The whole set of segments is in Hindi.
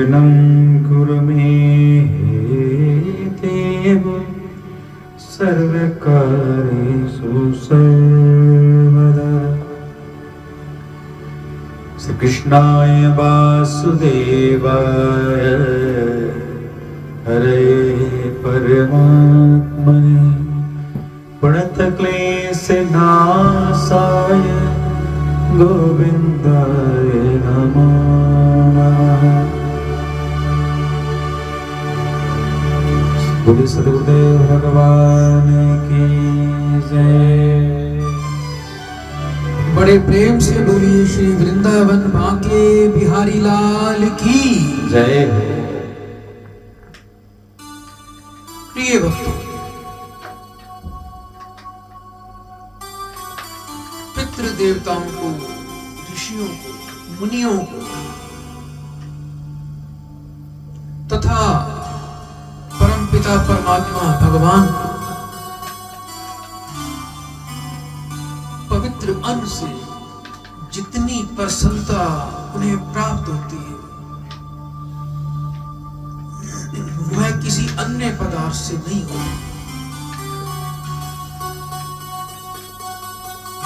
विघ्नं कुरु मे देव सर्वकार्येषु सर्वदा। श्री कृष्णाय वासुदेवाय हरे परमात्मने प्रणतक्लेशनाशाय गोविन्दाय नमो नमः। बोले सद्गुरुदेव भगवान की जय। बड़े प्रेम से बोलिए श्री वृंदावन बांके बिहारी लाल की जय। प्रिय भक्तों, पितृ देवताओं को, ऋषियों को, मुनियों को तथा परमपिता परमात्मा भगवान को पवित्र अन्न से जितनी प्रसन्नता उन्हें प्राप्त होती है वह किसी अन्य पदार्थ से नहीं होती।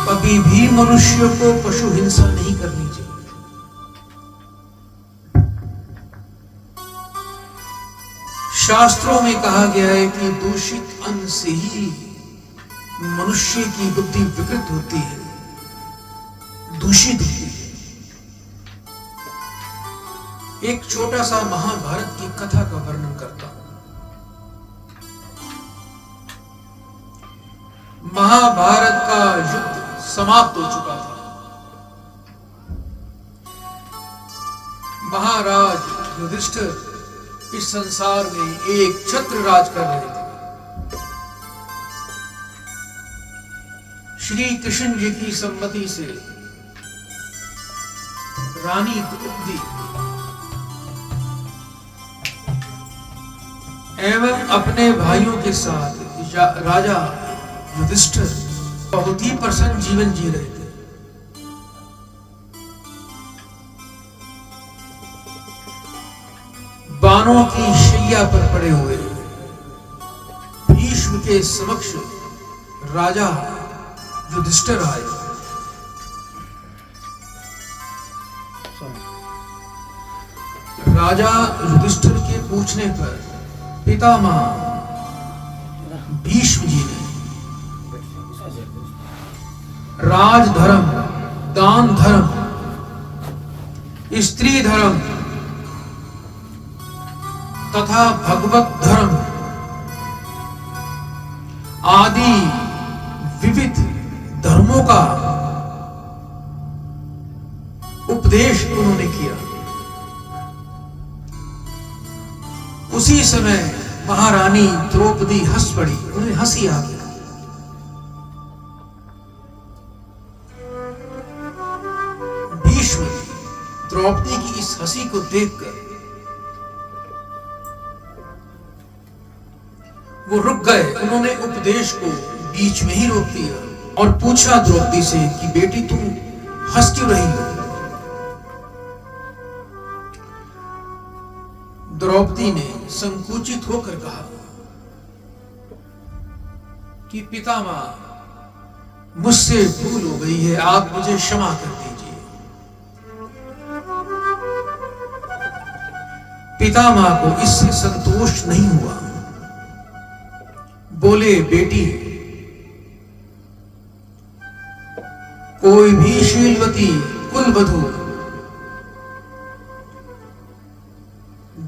कभी भी मनुष्य को पशु हिंसा नहीं करनी चाहिए। शास्त्रों में कहा गया है कि दूषित अन्न से ही मनुष्य की बुद्धि विकृत होती है, दूषित होती है। एक छोटा सा महाभारत की कथा का वर्णन करता हूं। महाभारत का युद्ध समाप्त हो चुका था। महाराज युधिष्ठिर इस संसार में एक छत्र राज कर रहे थे। श्री कृष्ण जी की सम्मति से रानी द्रौपदी एवं अपने भाइयों के साथ राजा युधिष्ठिर बहुत ही प्रसन्न जीवन जी रहे थे। बाणों की शैया पर पड़े हुए भीष्म के समक्ष राजा युधिष्ठिर आए। राजा युधिष्ठिर के पूछने पर पितामह भीष्म जी ने राजधर्म, दान धर्म, स्त्री धर्म तथा भगवत धर्म आदि विविध धर्मों का उपदेश उन्होंने किया। उसी समय महारानी द्रौपदी हंस पड़ी, उन्हें हंसी आ गई। भीष्म द्रौपदी की इस हंसी को देखकर वो रुक गए। उन्होंने उपदेश को बीच में ही रोक दिया और पूछा द्रौपदी से कि बेटी तुम हंस क्यों रही हो? द्रौपदी ने संकुचित होकर कहा कि पितामह मुझसे भूल हो गई है, आप मुझे क्षमा कर दीजिए। पितामह को इससे संतोष नहीं हुआ। बोले बेटी, कोई भी शीलवती कुलवधू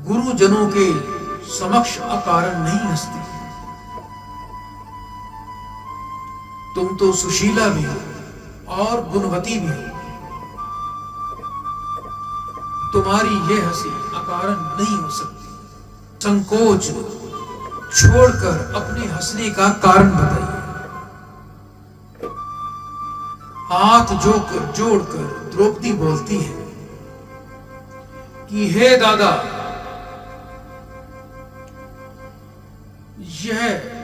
गुरुजनों के समक्ष अकारण नहीं हंसती। तुम तो सुशीला भी हो और गुणवती भी हो। तुम्हारी यह हंसी अकारण नहीं हो सकती। संकोच छोड़कर अपने हंसने का कारण बताइए। हाथ जोड़कर द्रौपदी बोलती है कि हे दादा, यह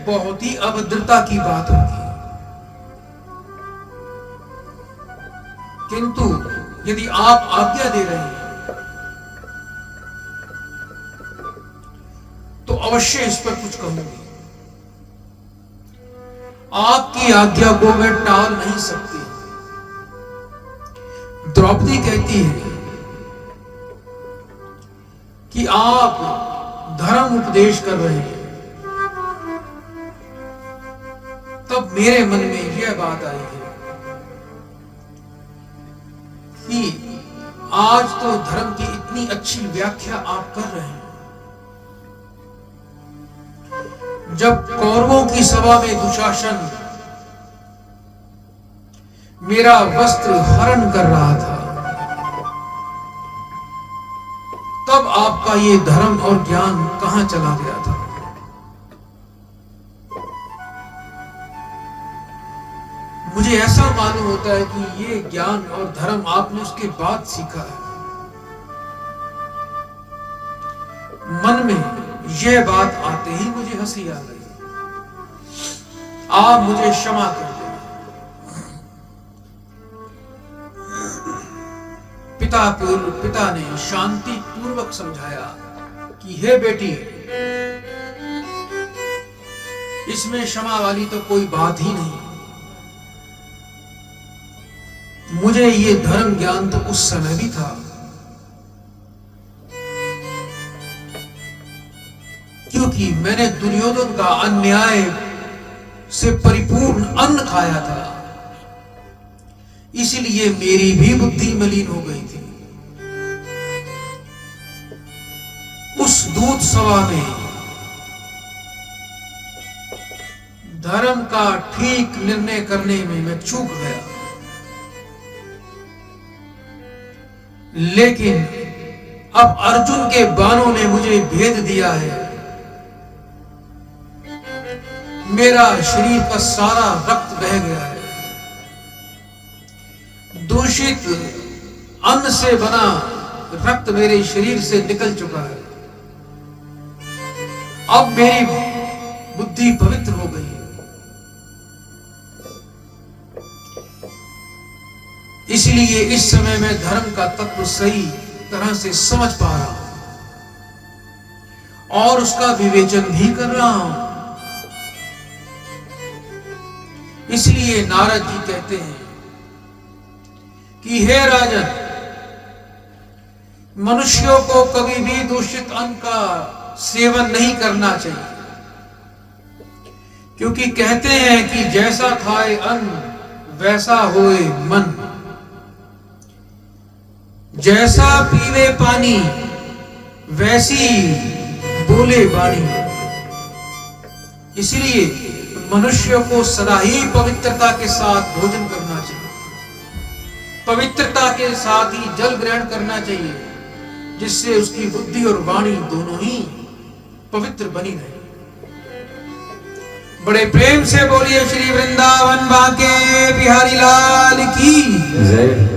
बहुत ही अभद्रता की बात होगी, किंतु यदि आप आज्ञा दे रहे हैं अवश्य इस पर कुछ कहूंगी। आपकी आज्ञा को मैं टाल नहीं सकती। द्रौपदी कहती है कि आप धर्म उपदेश कर रहे हैं। तब मेरे मन में यह बात आई है कि आज तो धर्म की इतनी अच्छी व्याख्या आप कर रहे हैं, जब कौरवों की सभा में दुशासन मेरा वस्त्र हरण कर रहा था, तब आपका ये धर्म और ज्ञान कहां चला गया था? मुझे ऐसा मालूम होता है कि ये ज्ञान और धर्म आपने उसके बाद सीखा है। मन में यह बात आते ही मुझे हंसी आ गई। आप मुझे क्षमा कर देना। पिता ने शांति पूर्वक समझाया कि हे बेटी, इसमें क्षमा वाली तो कोई बात ही नहीं। मुझे ये धर्म ज्ञान तो उस समय भी था, क्योंकि मैंने दुर्योधन का अन्याय से परिपूर्ण अन्न खाया था, इसलिए मेरी भी बुद्धि मलिन हो गई थी। उस दूत सभा में धर्म का ठीक निर्णय करने में मैं चूक गया, लेकिन अब अर्जुन के बाणों ने मुझे भेद दिया है। मेरा शरीर का सारा रक्त बह गया है। दूषित अन्न से बना रक्त मेरे शरीर से निकल चुका है। अब मेरी बुद्धि पवित्र हो गई है। इसलिए इस समय मैं धर्म का तत्व सही तरह से समझ पा रहा हूं और उसका विवेचन भी कर रहा हूं। इसलिए नारद जी कहते हैं कि हे राजन, मनुष्यों को कभी भी दूषित अन्न का सेवन नहीं करना चाहिए, क्योंकि कहते हैं कि जैसा खाए अन्न वैसा होए मन, जैसा पीवे पानी वैसी बोले वाणी। इसलिए मनुष्य को सदा ही पवित्रता के साथ भोजन करना चाहिए, पवित्रता के साथ ही जल ग्रहण करना चाहिए, जिससे उसकी बुद्धि और वाणी दोनों ही पवित्र बनी रहे। बड़े प्रेम से बोलिए श्री वृंदावन बांके बिहारी लाल की जय।